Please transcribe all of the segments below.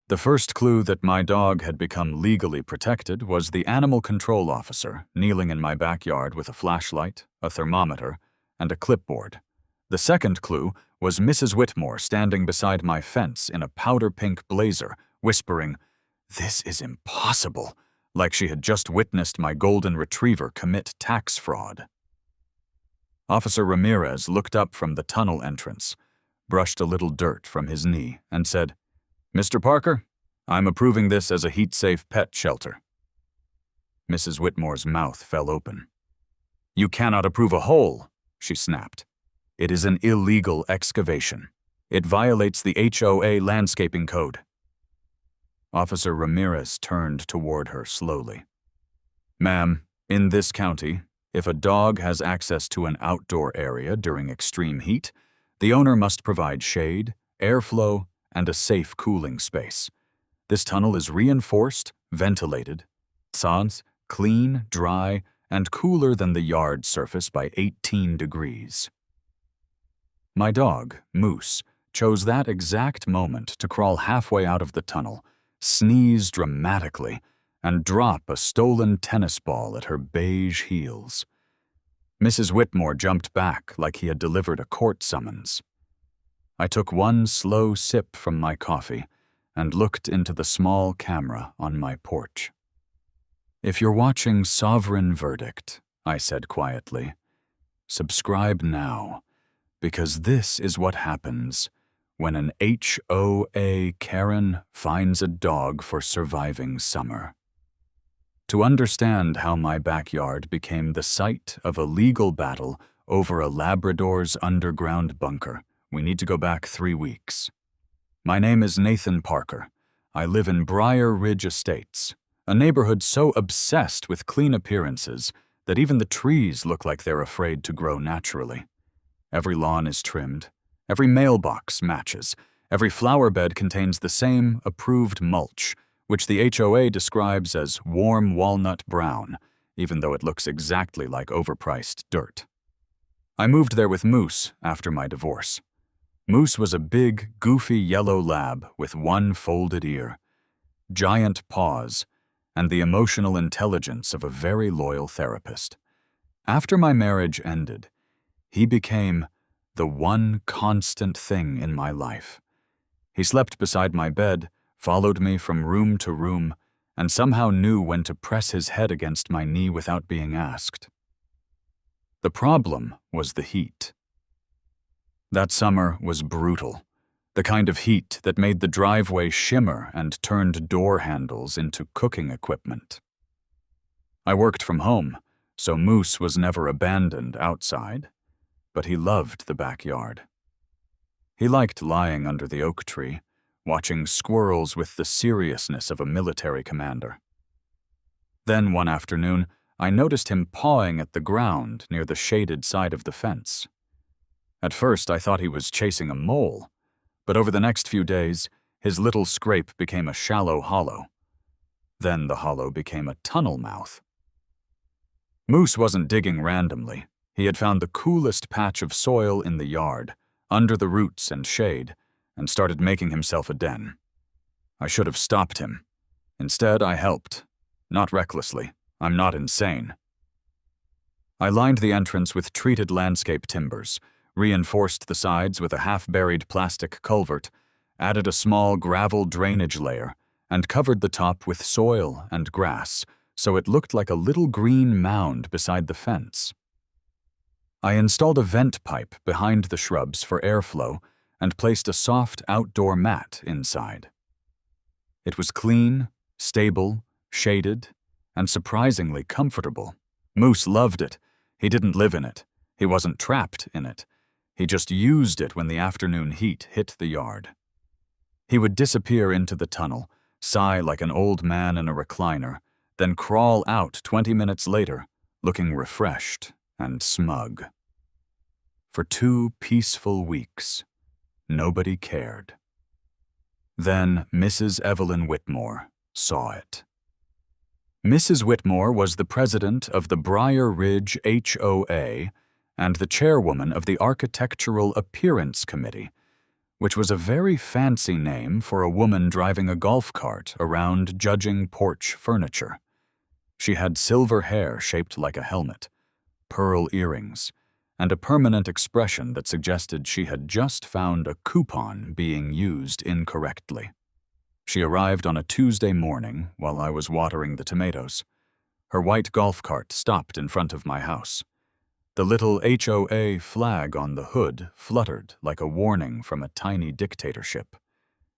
The first clue that my dog had become legally protected was the animal control officer kneeling in my backyard with a flashlight, a thermometer, and a clipboard. The second clue was Mrs. Whitmore standing beside my fence in a powder-pink blazer, whispering, "This is impossible," like she had just witnessed my golden retriever commit tax fraud. Officer Ramirez looked up from the tunnel entrance, brushed a little dirt from his knee, and said, "Mr. Parker, I'm approving this as a heat-safe pet shelter." Mrs. Whitmore's mouth fell open. "You cannot approve a hole," she snapped. "It is an illegal excavation. It violates the HOA landscaping code." Officer Ramirez turned toward her slowly. "Ma'am, in this county, if a dog has access to an outdoor area during extreme heat, the owner must provide shade, airflow, and a safe cooling space. This tunnel is reinforced, ventilated, sans, clean, dry, and cooler than the yard surface by 18 degrees. My dog, Moose, chose that exact moment to crawl halfway out of the tunnel, sneeze dramatically, and drop a stolen tennis ball at her beige heels. Mrs. Whitmore jumped back like he had delivered a court summons. I took one slow sip from my coffee and looked into the small camera on my porch. "If you're watching Sovereign Verdict," I said quietly, "subscribe now, because this is what happens when an HOA Karen finds a dog for surviving summer." To understand how my backyard became the site of a legal battle over a Labrador's underground bunker, we need to go back 3 weeks. My name is Nathan Parker. I live in Briar Ridge Estates, a neighborhood so obsessed with clean appearances that even the trees look like they're afraid to grow naturally. Every lawn is trimmed, every mailbox matches, every flower bed contains the same approved mulch, which the HOA describes as warm walnut brown, even though it looks exactly like overpriced dirt. I moved there with Moose after my divorce. Moose was a big, goofy yellow lab with one folded ear, giant paws, and the emotional intelligence of a very loyal therapist. After my marriage ended, he became the one constant thing in my life. He slept beside my bed, followed me from room to room, and somehow knew when to press his head against my knee without being asked. The problem was the heat. That summer was brutal, the kind of heat that made the driveway shimmer and turned door handles into cooking equipment. I worked from home, so Moose was never abandoned outside, but he loved the backyard. He liked lying under the oak tree, watching squirrels with the seriousness of a military commander. Then one afternoon, I noticed him pawing at the ground near the shaded side of the fence. At first, I thought he was chasing a mole, but over the next few days, his little scrape became a shallow hollow. Then the hollow became a tunnel mouth. Moose wasn't digging randomly. He had found the coolest patch of soil in the yard, under the roots and shade, and started making himself a den. I should have stopped him. Instead, I helped. Not recklessly. I'm not insane. I lined the entrance with treated landscape timbers, reinforced the sides with a half-buried plastic culvert, added a small gravel drainage layer, and covered the top with soil and grass so it looked like a little green mound beside the fence. I installed a vent pipe behind the shrubs for airflow and placed a soft outdoor mat inside. It was clean, stable, shaded, and surprisingly comfortable. Moose loved it. He didn't live in it. He wasn't trapped in it. He just used it when the afternoon heat hit the yard. He would disappear into the tunnel, sigh like an old man in a recliner, then crawl out 20 minutes later, looking refreshed and smug. For 2 peaceful weeks, nobody cared. Then Mrs. Evelyn Whitmore saw it. Mrs. Whitmore was the president of the Briar Ridge HOA and the chairwoman of the Architectural Appearance Committee, which was a very fancy name for a woman driving a golf cart around judging porch furniture. She had silver hair shaped like a helmet, pearl earrings, and a permanent expression that suggested she had just found a coupon being used incorrectly. She arrived on a Tuesday morning while I was watering the tomatoes. Her white golf cart stopped in front of my house. The little HOA flag on the hood fluttered like a warning from a tiny dictatorship.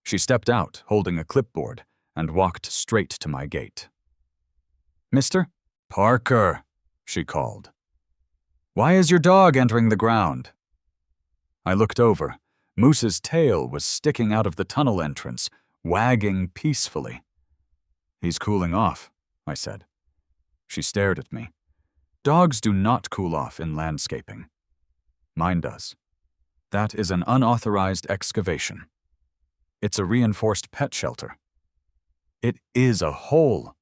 She stepped out, holding a clipboard, and walked straight to my gate. "Mister?" "Parker," she called. "Why is your dog entering the ground?" I looked over. Moose's tail was sticking out of the tunnel entrance, wagging peacefully. "He's cooling off," I said. She stared at me. "Dogs do not cool off in landscaping. Mine does. That is an unauthorized excavation. It's a reinforced pet shelter. It is a hole.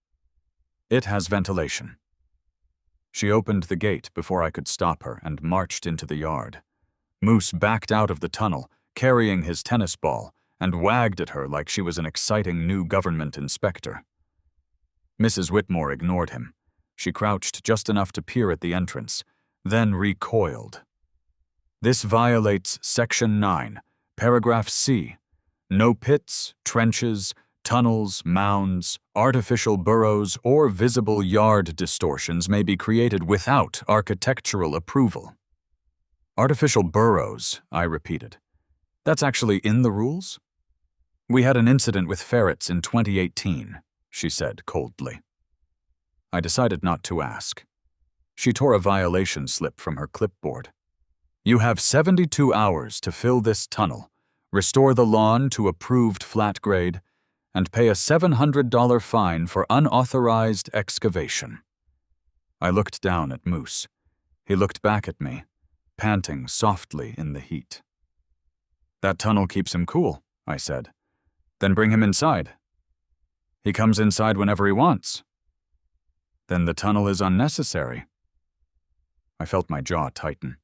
It has ventilation." She opened the gate before I could stop her and marched into the yard. Moose backed out of the tunnel, carrying his tennis ball, and wagged at her like she was an exciting new government inspector. Mrs. Whitmore ignored him. She crouched just enough to peer at the entrance, then recoiled. "This violates Section 9, Paragraph C. No pits, trenches, tunnels, mounds, artificial burrows, or visible yard distortions may be created without architectural approval." "Artificial burrows," I repeated. "That's actually in the rules?" "We had an incident with ferrets in 2018, she said coldly. I decided not to ask. She tore a violation slip from her clipboard. "You have 72 hours to fill this tunnel, restore the lawn to approved flat grade, and pay a $700 fine for unauthorized excavation." I looked down at Moose. He looked back at me, panting softly in the heat. "That tunnel keeps him cool," I said. "Then bring him inside." "He comes inside whenever he wants." "Then the tunnel is unnecessary." I felt my jaw tighten.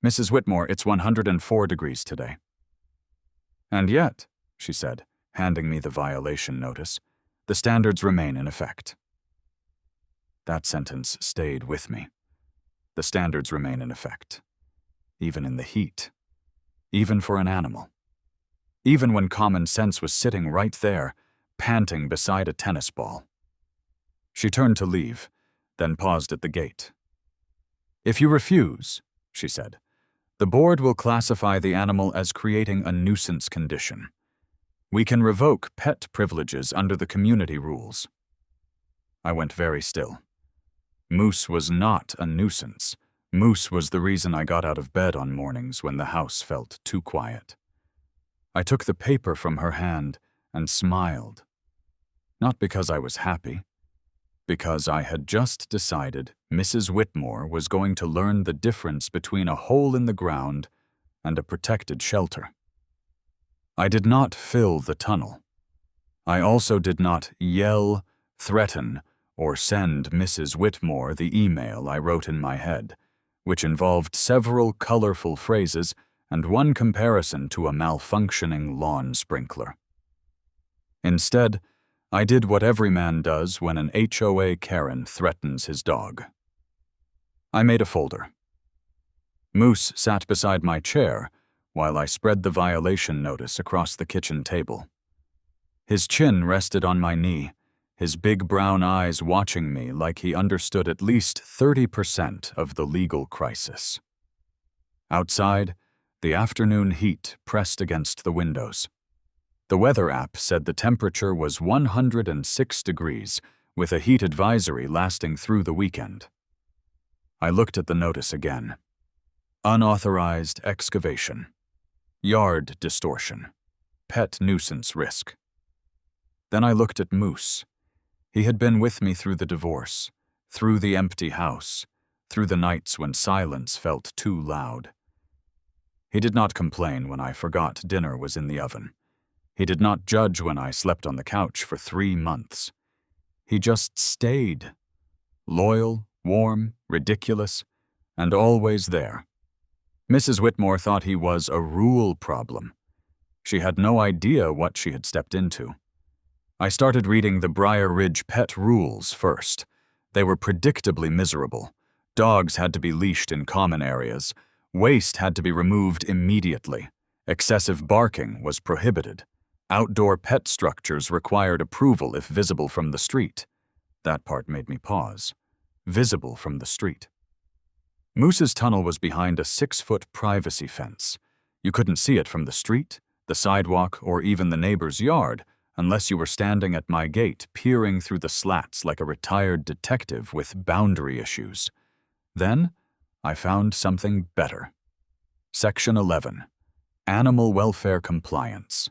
"Mrs. Whitmore, it's 104 degrees today." "And yet," she said, handing me the violation notice, "the standards remain in effect." That sentence stayed with me. The standards remain in effect. Even in the heat. Even for an animal. Even when common sense was sitting right there, panting beside a tennis ball. She turned to leave, then paused at the gate. "If you refuse," she said, "the board will classify the animal as creating a nuisance condition. We can revoke pet privileges under the community rules." I went very still. Moose was not a nuisance. Moose was the reason I got out of bed on mornings when the house felt too quiet. I took the paper from her hand and smiled. Not because I was happy. Because I had just decided Mrs. Whitmore was going to learn the difference between a hole in the ground and a protected shelter. I did not fill the tunnel. I also did not yell, threaten, or send Mrs. Whitmore the email I wrote in my head, which involved several colorful phrases and one comparison to a malfunctioning lawn sprinkler. Instead, I did what every man does when an HOA Karen threatens his dog. I made a folder. Moose sat beside my chair while I spread the violation notice across the kitchen table. His chin rested on my knee, his big brown eyes watching me like he understood at least 30% of the legal crisis. Outside, the afternoon heat pressed against the windows. The weather app said the temperature was 106 degrees, with a heat advisory lasting through the weekend. I looked at the notice again. Unauthorized excavation. Yard distortion. Pet nuisance risk. Then I looked at Moose. He had been with me through the divorce, through the empty house, through the nights when silence felt too loud. He did not complain when I forgot dinner was in the oven. He did not judge when I slept on the couch for 3 months. He just stayed. Loyal, warm, ridiculous, and always there. Mrs. Whitmore thought he was a rule problem. She had no idea what she had stepped into. I started reading the Briar Ridge pet rules first. They were predictably miserable. Dogs had to be leashed in common areas. Waste had to be removed immediately. Excessive barking was prohibited. Outdoor pet structures required approval if visible from the street. That part made me pause. Visible from the street. Moose's tunnel was behind a 6-foot privacy fence. You couldn't see it from the street, the sidewalk, or even the neighbor's yard unless you were standing at my gate peering through the slats like a retired detective with boundary issues. Then, I found something better. Section 11. Animal Welfare Compliance.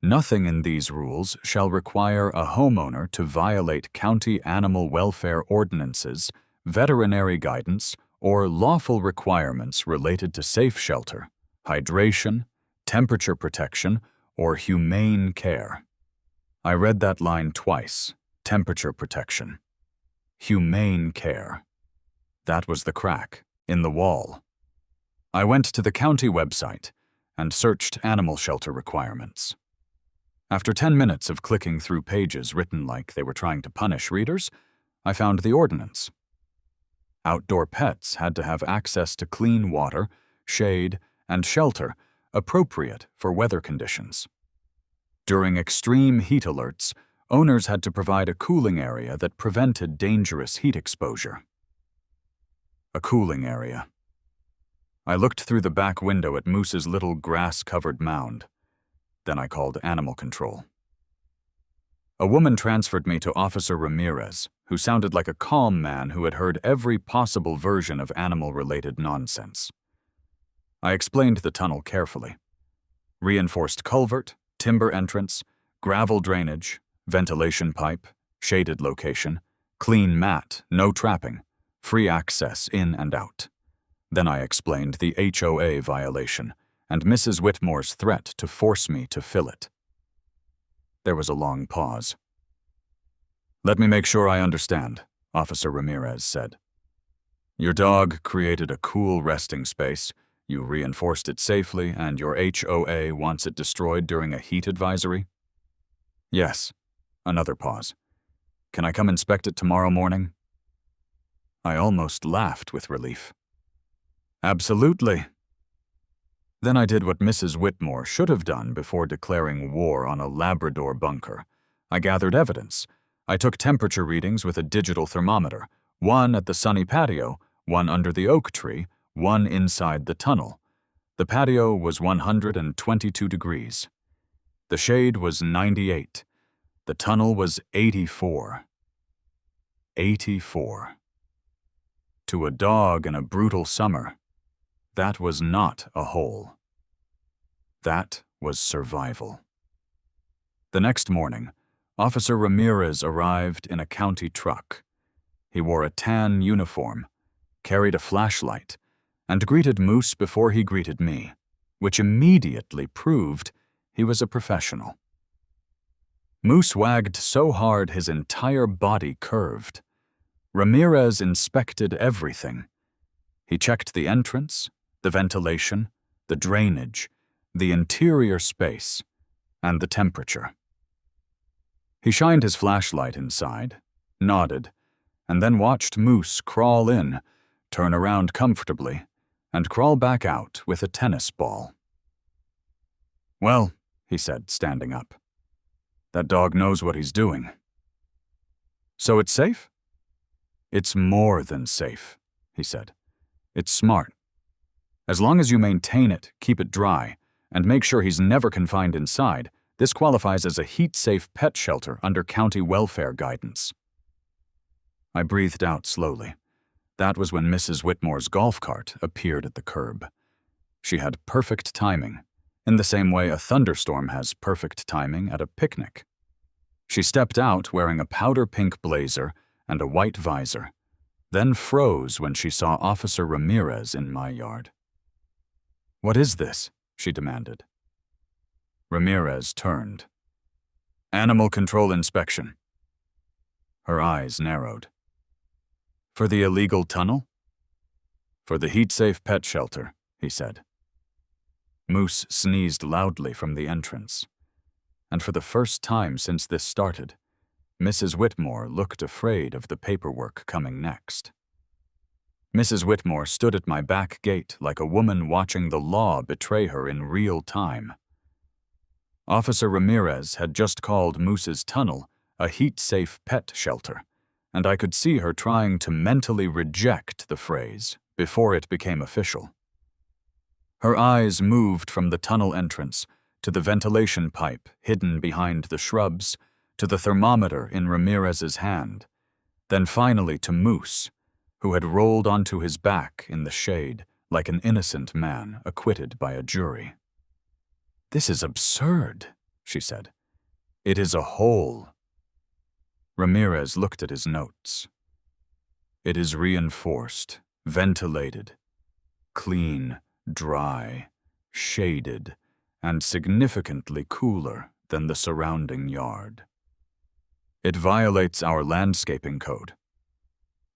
Nothing in these rules shall require a homeowner to violate county animal welfare ordinances, veterinary guidance, or lawful requirements related to safe shelter, hydration, temperature protection, or humane care. I read that line twice. Temperature protection. Humane care. That was the crack in the wall. I went to the county website and searched animal shelter requirements. After 10 minutes of clicking through pages written like they were trying to punish readers, I found the ordinance. Outdoor pets had to have access to clean water, shade, and shelter appropriate for weather conditions. During extreme heat alerts, owners had to provide a cooling area that prevented dangerous heat exposure. A cooling area. I looked through the back window at Moose's little grass-covered mound. Then I called animal control. A woman transferred me to Officer Ramirez, who sounded like a calm man who had heard every possible version of animal-related nonsense. I explained the tunnel carefully. Reinforced culvert, timber entrance, gravel drainage, ventilation pipe, shaded location, clean mat, no trapping, free access in and out. Then I explained the HOA violation and Mrs. Whitmore's threat to force me to fill it. There was a long pause. "Let me make sure I understand," Officer Ramirez said. "Your dog created a cool resting space, you reinforced it safely, and your HOA wants it destroyed during a heat advisory?" "Yes." Another pause. "Can I come inspect it tomorrow morning?" I almost laughed with relief. "Absolutely." Then I did what Mrs. Whitmore should have done before declaring war on a Labrador bunker. I gathered evidence. I took temperature readings with a digital thermometer, one at the sunny patio, one under the oak tree, one inside the tunnel. The patio was 122 degrees. The shade was 98. The tunnel was 84. 84. To a dog in a brutal summer, that was not a hole. That was survival. The next morning, Officer Ramirez arrived in a county truck. He wore a tan uniform, carried a flashlight, and greeted Moose before he greeted me, which immediately proved he was a professional. Moose wagged so hard his entire body curved. Ramirez inspected everything. He checked the entrance, the ventilation, the drainage, the interior space, and the temperature. He shined his flashlight inside, nodded, and then watched Moose crawl in, turn around comfortably, and crawl back out with a tennis ball. "Well," he said, standing up, "that dog knows what he's doing." "So it's safe?" "It's more than safe," he said. "It's smart. As long as you maintain it, keep it dry, and make sure he's never confined inside, this qualifies as a heat-safe pet shelter under county welfare guidance." I breathed out slowly. That was when Mrs. Whitmore's golf cart appeared at the curb. She had perfect timing, in the same way a thunderstorm has perfect timing at a picnic. She stepped out wearing a powder-pink blazer and a white visor, then froze when she saw Officer Ramirez in my yard. "What is this?" she demanded. Ramirez turned. "Animal control inspection." Her eyes narrowed. "For the illegal tunnel?" "For the heat-safe pet shelter," he said. Moose sneezed loudly from the entrance, and for the first time since this started, Mrs. Whitmore looked afraid of the paperwork coming next. Mrs. Whitmore stood at my back gate like a woman watching the law betray her in real time. Officer Ramirez had just called Moose's tunnel a heat-safe pet shelter, and I could see her trying to mentally reject the phrase before it became official. Her eyes moved from the tunnel entrance to the ventilation pipe hidden behind the shrubs, to the thermometer in Ramirez's hand, then finally to Moose, who had rolled onto his back in the shade like an innocent man acquitted by a jury. "This is absurd," she said. "It is a hole." Ramirez looked at his notes. "It is reinforced, ventilated, clean, dry, shaded, and significantly cooler than the surrounding yard. It violates our landscaping code.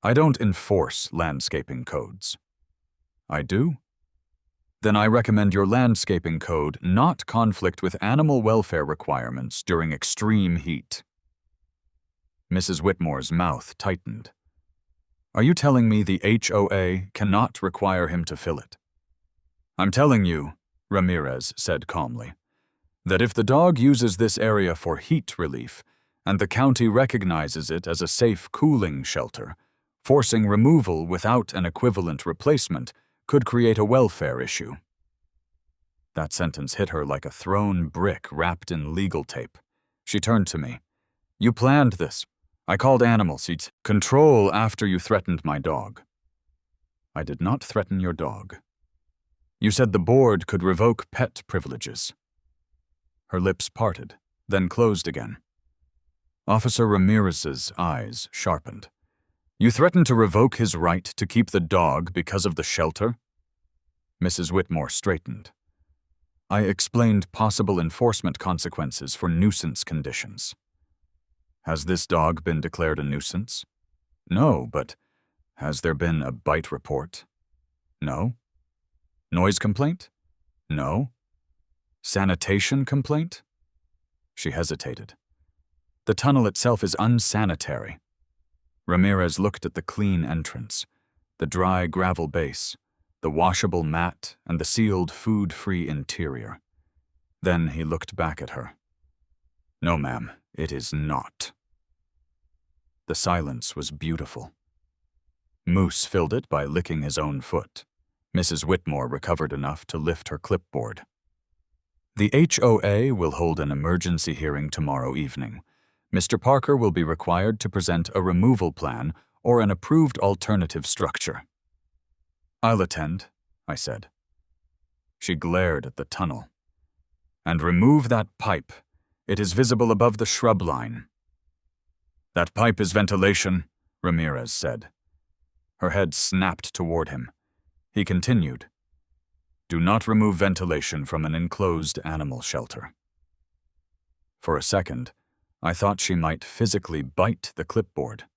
I don't enforce landscaping codes." "I do? Then I recommend your landscaping code not conflict with animal welfare requirements during extreme heat." Mrs. Whitmore's mouth tightened. "Are you telling me the HOA cannot require him to fill it?" "I'm telling you," Ramirez said calmly, "that if the dog uses this area for heat relief, and the county recognizes it as a safe cooling shelter, forcing removal without an equivalent replacement could create a welfare issue." That sentence hit her like a thrown brick wrapped in legal tape. She turned to me. "You planned this. I called animal seats. Control after you threatened my dog." "I did not threaten your dog. You said the board could revoke pet privileges." Her lips parted, then closed again. Officer Ramirez's eyes sharpened. "You threatened to revoke his right to keep the dog because of the shelter?" Mrs. Whitmore straightened. "I explained possible enforcement consequences for nuisance conditions." "Has this dog been declared a nuisance?" "No, but has there been a bite report?" "No." "Noise complaint?" "No." "Sanitation complaint?" She hesitated. "The tunnel itself is unsanitary." Ramirez looked at the clean entrance, the dry gravel base, the washable mat, and the sealed food-free interior. Then he looked back at her. "No, ma'am, it is not." The silence was beautiful. Moose filled it by licking his own foot. Mrs. Whitmore recovered enough to lift her clipboard. "The HOA will hold an emergency hearing tomorrow evening. Mr. Parker will be required to present a removal plan or an approved alternative structure." "I'll attend," I said. She glared at the tunnel. "And remove that pipe. It is visible above the shrub line." "That pipe is ventilation," Ramirez said. Her head snapped toward him. He continued, "Do not remove ventilation from an enclosed animal shelter." For a second, I thought she might physically bite the clipboard.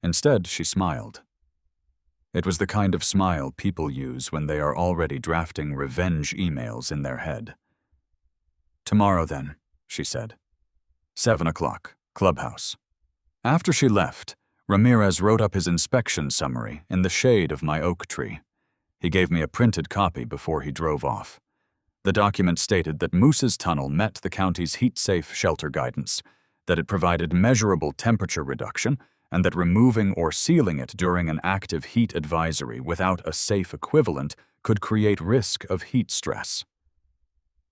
Instead, she smiled. It was the kind of smile people use when they are already drafting revenge emails in their head. "Tomorrow, then," she said. 7 o'clock, clubhouse. After she left, Ramirez wrote up his inspection summary in the shade of my oak tree. He gave me a printed copy before he drove off. The document stated that Moose's tunnel met the county's heat-safe shelter guidance, that it provided measurable temperature reduction, and that removing or sealing it during an active heat advisory without a safe equivalent could create risk of heat stress.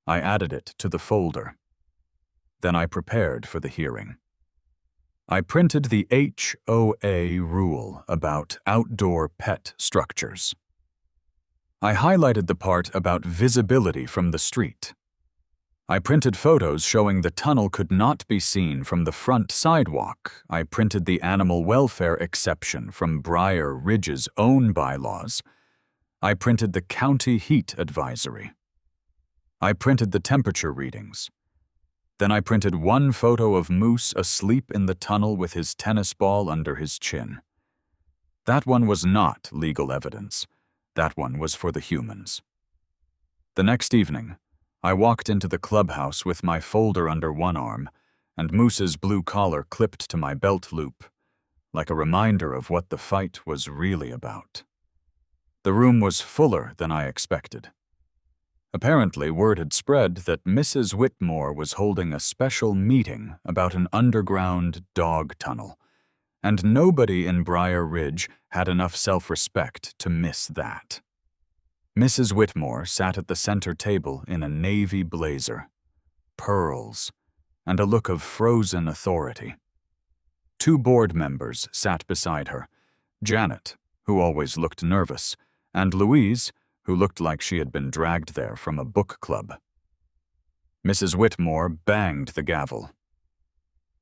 I added it to the folder. Then I prepared for the hearing. I printed the HOA rule about outdoor pet structures. I highlighted the part about visibility from the street. I printed photos showing the tunnel could not be seen from the front sidewalk. I printed the animal welfare exception from Briar Ridge's own bylaws. I printed the county heat advisory. I printed the temperature readings. Then I printed one photo of Moose asleep in the tunnel with his tennis ball under his chin. That one was not legal evidence. That one was for the humans. The next evening, I walked into the clubhouse with my folder under one arm and Moose's blue collar clipped to my belt loop, like a reminder of what the fight was really about. The room was fuller than I expected. Apparently, word had spread that Mrs. Whitmore was holding a special meeting about an underground dog tunnel, and nobody in Briar Ridge had enough self-respect to miss that. Mrs. Whitmore sat at the center table in a navy blazer, pearls, and a look of frozen authority. Two board members sat beside her, Janet, who always looked nervous, and Louise, who looked like she had been dragged there from a book club. Mrs. Whitmore banged the gavel.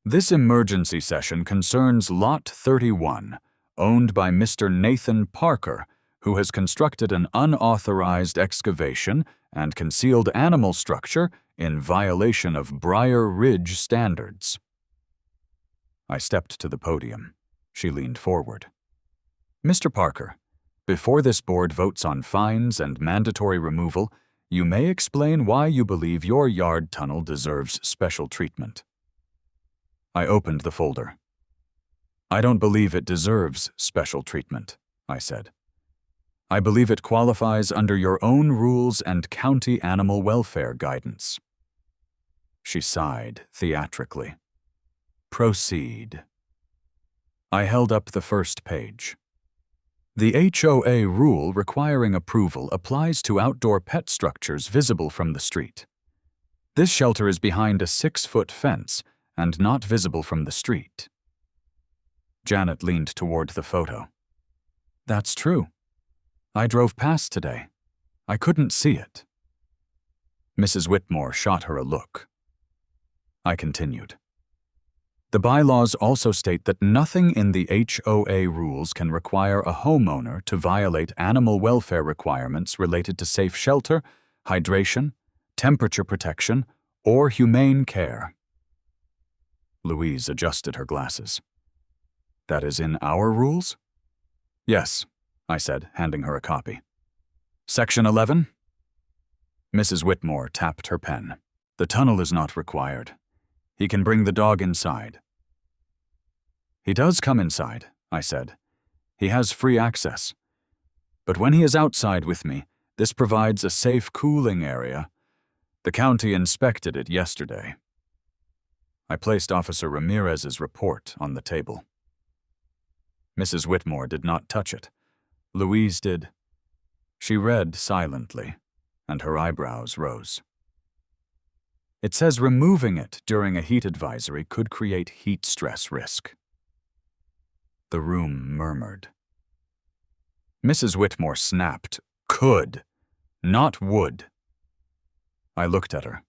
This emergency session concerns Lot 31, owned by Mr. Nathan Parker, who has constructed an unauthorized excavation and concealed animal structure in violation of Briar Ridge standards. I stepped to the podium. She leaned forward. Mr. Parker, before this board votes on fines and mandatory removal, you may explain why you believe your yard tunnel deserves special treatment. I opened the folder. I don't believe it deserves special treatment, I said. I believe it qualifies under your own rules and county animal welfare guidance. She sighed theatrically. Proceed. I held up the first page. The HOA rule requiring approval applies to outdoor pet structures visible from the street. This shelter is behind a 6-foot fence and not visible from the street. Janet leaned toward the photo. That's true. I drove past today. I couldn't see it. Mrs. Whitmore shot her a look. I continued. The bylaws also state that nothing in the HOA rules can require a homeowner to violate animal welfare requirements related to safe shelter, hydration, temperature protection, or humane care. Louise adjusted her glasses. That is in our rules? Yes, I said, handing her a copy. Section 11? Mrs. Whitmore tapped her pen. The tunnel is not required. He can bring the dog inside. He does come inside, I said. He has free access. But when he is outside with me, this provides a safe cooling area. The county inspected it yesterday. I placed Officer Ramirez's report on the table. Mrs. Whitmore did not touch it. Louise did. She read silently, and her eyebrows rose. It says removing it during a heat advisory could create heat stress risk. The room murmured. Mrs. Whitmore snapped, could, not would. I looked at her.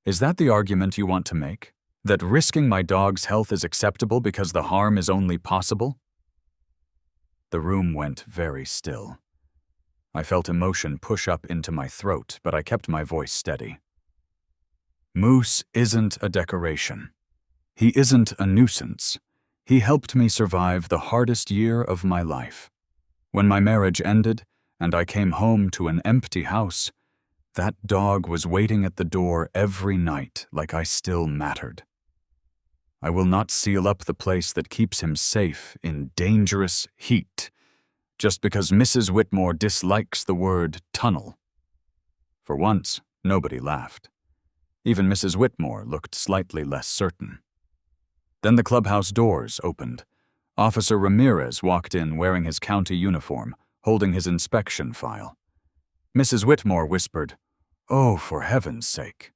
Is that the argument you want to make? That risking my dog's health is acceptable because the harm is only possible? The room went very still. I felt emotion push up into my throat, but I kept my voice steady. Moose isn't a decoration. He isn't a nuisance. He helped me survive the hardest year of my life. When my marriage ended and I came home to an empty house, that dog was waiting at the door every night like I still mattered. I will not seal up the place that keeps him safe in dangerous heat just because Mrs. Whitmore dislikes the word tunnel. For once, nobody laughed. Even Mrs. Whitmore looked slightly less certain. Then the clubhouse doors opened. Officer Ramirez walked in wearing his county uniform, holding his inspection file. Mrs. Whitmore whispered, "Oh, for heaven's sake."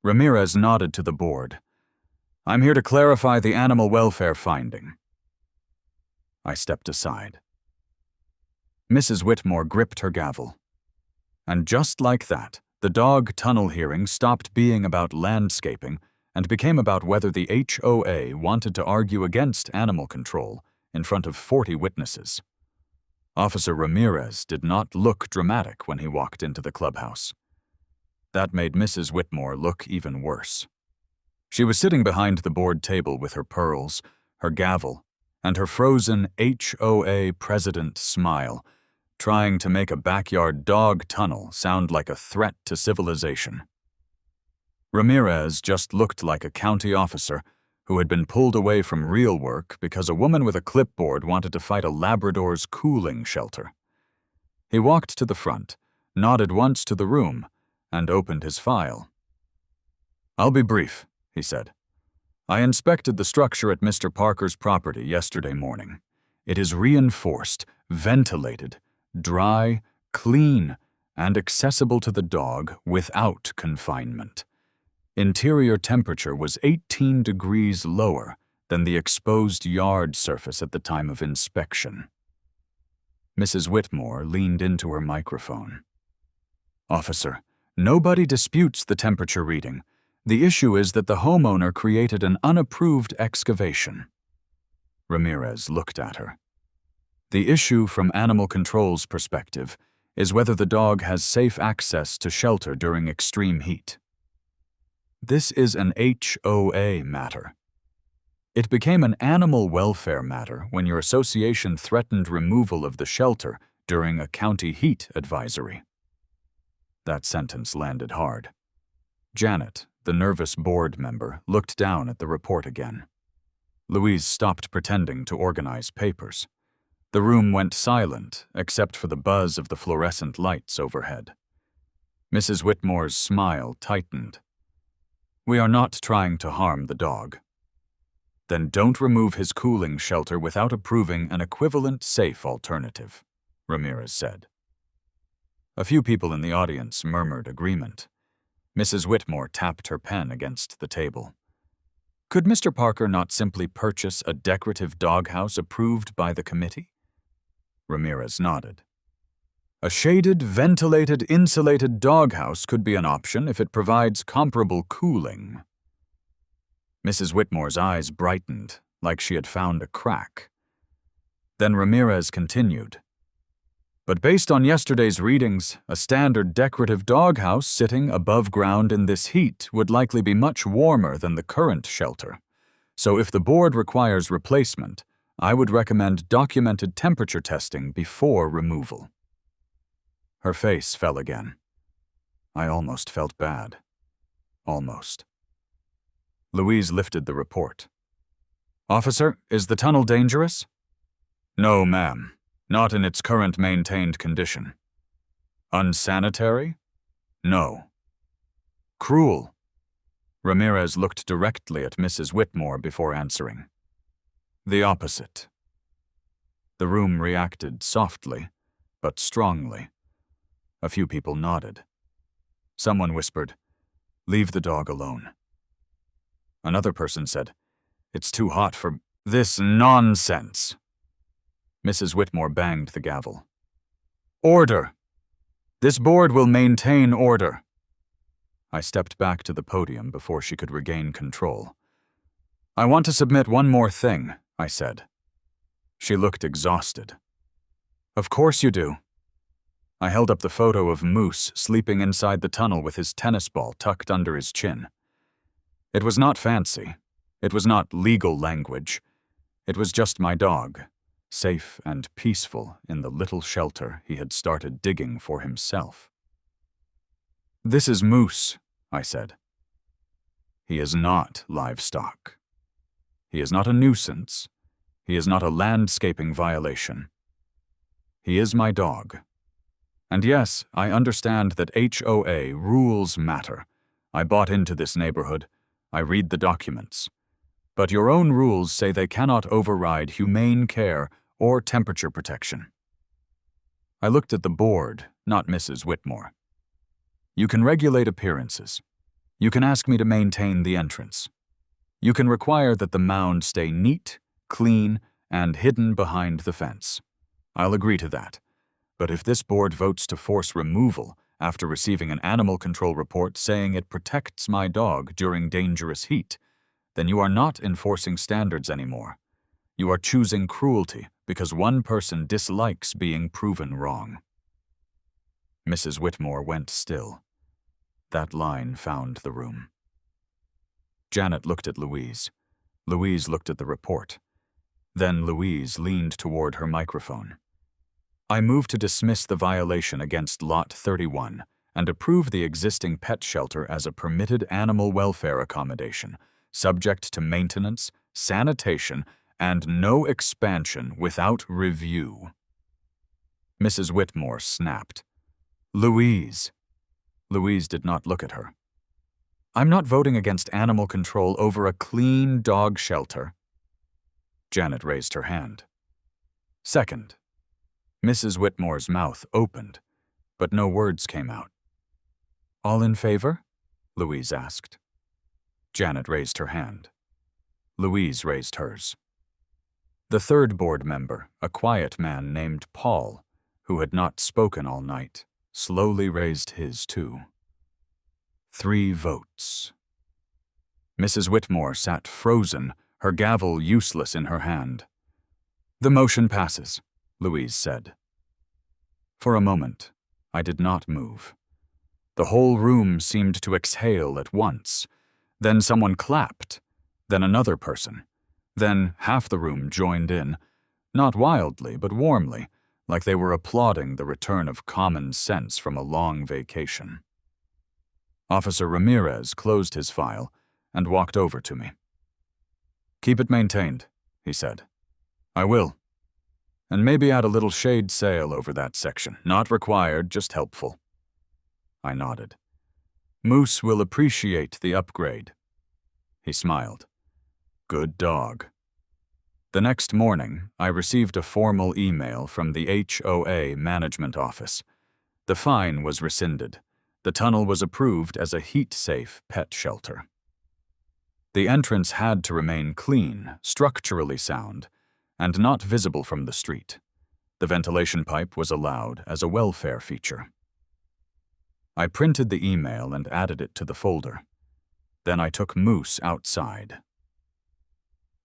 Ramirez nodded to the board. "I'm here to clarify the animal welfare finding." I stepped aside. Mrs. Whitmore gripped her gavel. And just like that, the dog tunnel hearing stopped being about landscaping and became about whether the HOA wanted to argue against animal control in front of 40 witnesses. Officer Ramirez did not look dramatic when he walked into the clubhouse. That made Mrs. Whitmore look even worse. She was sitting behind the board table with her pearls, her gavel, and her frozen HOA president smile, trying to make a backyard dog tunnel sound like a threat to civilization. Ramirez just looked like a county officer who had been pulled away from real work because a woman with a clipboard wanted to fight a Labrador's cooling shelter. He walked to the front, nodded once to the room, and opened his file. "I'll be brief," he said. "I inspected the structure at Mr. Parker's property yesterday morning. It is reinforced, ventilated, dry, clean, and accessible to the dog without confinement. Interior temperature was 18 degrees lower than the exposed yard surface at the time of inspection." Mrs. Whitmore leaned into her microphone. "Officer, nobody disputes the temperature reading. The issue is that the homeowner created an unapproved excavation." Ramirez looked at her. "The issue from animal control's perspective is whether the dog has safe access to shelter during extreme heat. This is an HOA matter. It became an animal welfare matter when your association threatened removal of the shelter during a county heat advisory." That sentence landed hard. Janet, the nervous board member, looked down at the report again. Louise stopped pretending to organize papers. The room went silent except for the buzz of the fluorescent lights overhead. Mrs. Whitmore's smile tightened. "We are not trying to harm the dog." "Then don't remove his cooling shelter without approving an equivalent safe alternative," Ramirez said. A few people in the audience murmured agreement. Mrs. Whitmore tapped her pen against the table. "Could Mr. Parker not simply purchase a decorative doghouse approved by the committee?" Ramirez nodded. "A shaded, ventilated, insulated doghouse could be an option if it provides comparable cooling." Mrs. Whitmore's eyes brightened, like she had found a crack. Then Ramirez continued. "But based on yesterday's readings, a standard decorative doghouse sitting above ground in this heat would likely be much warmer than the current shelter. So if the board requires replacement, I would recommend documented temperature testing before removal." Her face fell again. I almost felt bad. Almost. Louise lifted the report. "Officer, is the tunnel dangerous?" "No, ma'am. Not in its current maintained condition." "Unsanitary?" "No." "Cruel?" Ramirez looked directly at Mrs. Whitmore before answering. "The opposite." The room reacted softly, but strongly. A few people nodded. Someone whispered, "Leave the dog alone." Another person said, "It's too hot for this nonsense." Mrs. Whitmore banged the gavel. "Order! This board will maintain order." I stepped back to the podium before she could regain control. "I want to submit one more thing," I said. She looked exhausted. "Of course you do." I held up the photo of Moose sleeping inside the tunnel with his tennis ball tucked under his chin. It was not fancy. It was not legal language. It was just my dog, safe and peaceful in the little shelter he had started digging for himself. "This is Moose," I said. "He is not livestock. He is not a nuisance. He is not a landscaping violation. He is my dog. And yes, I understand that HOA rules matter. I bought into this neighborhood. I read the documents. But your own rules say they cannot override humane care or temperature protection." I looked at the board, not Mrs. Whitmore. "You can regulate appearances. You can ask me to maintain the entrance. You can require that the mound stay neat, clean, and hidden behind the fence. I'll agree to that. But if this board votes to force removal after receiving an animal control report saying it protects my dog during dangerous heat, then you are not enforcing standards anymore. You are choosing cruelty because one person dislikes being proven wrong." Mrs. Whitmore went still. That line found the room. Janet looked at Louise. Louise looked at the report. Then Louise leaned toward her microphone. I move to dismiss the violation against Lot 31 and approve the existing pet shelter as a permitted animal welfare accommodation, subject to maintenance, sanitation, and no expansion without review. Mrs. Whitmore snapped. Louise. Louise did not look at her. I'm not voting against animal control over a clean dog shelter. Janet raised her hand. Second. Mrs. Whitmore's mouth opened, but no words came out. All in favor? Louise asked. Janet raised her hand. Louise raised hers. The third board member, a quiet man named Paul, who had not spoken all night, slowly raised his too. 3 votes. Mrs. Whitmore sat frozen, her gavel useless in her hand. The motion passes, Louise said. For a moment, I did not move. The whole room seemed to exhale at once. Then someone clapped, then another person. Then half the room joined in, not wildly but warmly, like they were applauding the return of common sense from a long vacation. Officer Ramirez closed his file and walked over to me. Keep it maintained, he said. I will. And maybe add a little shade sail over that section. Not required, just helpful. I nodded. Moose will appreciate the upgrade. He smiled. Good dog. The next morning, I received a formal email from the HOA management office. The fine was rescinded. The tunnel was approved as a heat-safe pet shelter. The entrance had to remain clean, structurally sound, and not visible from the street. The ventilation pipe was allowed as a welfare feature. I printed the email and added it to the folder. Then I took Moose outside.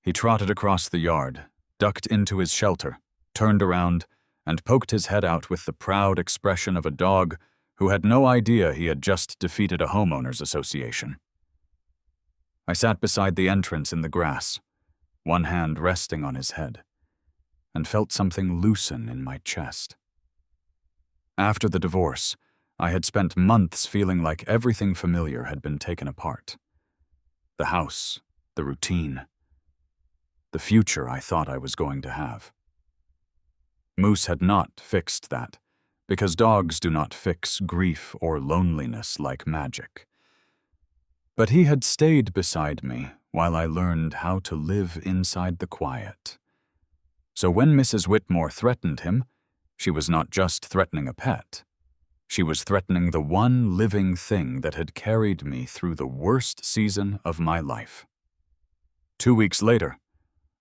He trotted across the yard, ducked into his shelter, turned around, and poked his head out with the proud expression of a dog who had no idea he had just defeated a homeowners association. I sat beside the entrance in the grass, one hand resting on his head, and felt something loosen in my chest. After the divorce, I had spent months feeling like everything familiar had been taken apart. The house, the routine, the future I thought I was going to have. Moose had not fixed that, because dogs do not fix grief or loneliness like magic. But he had stayed beside me while I learned how to live inside the quiet. So when Mrs. Whitmore threatened him, she was not just threatening a pet. She was threatening the one living thing that had carried me through the worst season of my life. 2 weeks later,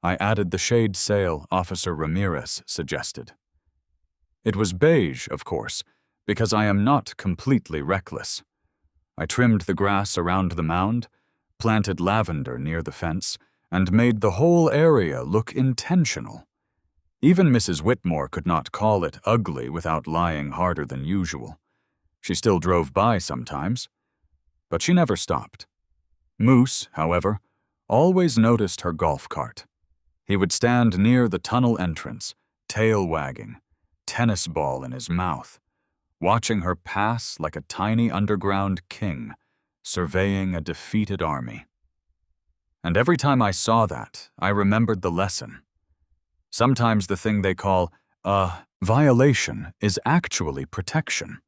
I added the shade sail Officer Ramirez suggested. It was beige, of course, because I am not completely reckless. I trimmed the grass around the mound, planted lavender near the fence, and made the whole area look intentional. Even Mrs. Whitmore could not call it ugly without lying harder than usual. She still drove by sometimes, but she never stopped. Moose, however, always noticed her golf cart. He would stand near the tunnel entrance, tail wagging, tennis ball in his mouth, watching her pass like a tiny underground king, surveying a defeated army. And every time I saw that, I remembered the lesson. Sometimes the thing they call a violation is actually protection.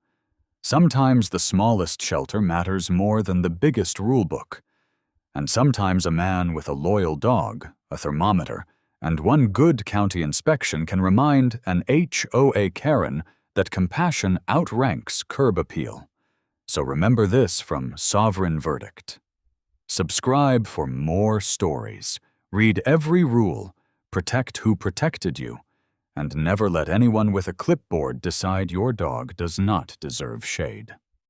Sometimes the smallest shelter matters more than the biggest rulebook. And sometimes a man with a loyal dog, a thermometer, and one good county inspection can remind an HOA Karen that compassion outranks curb appeal. So remember this from Sovereign Verdict. Subscribe for more stories. Read every rule. Protect who protected you. And never let anyone with a clipboard decide your dog does not deserve shade.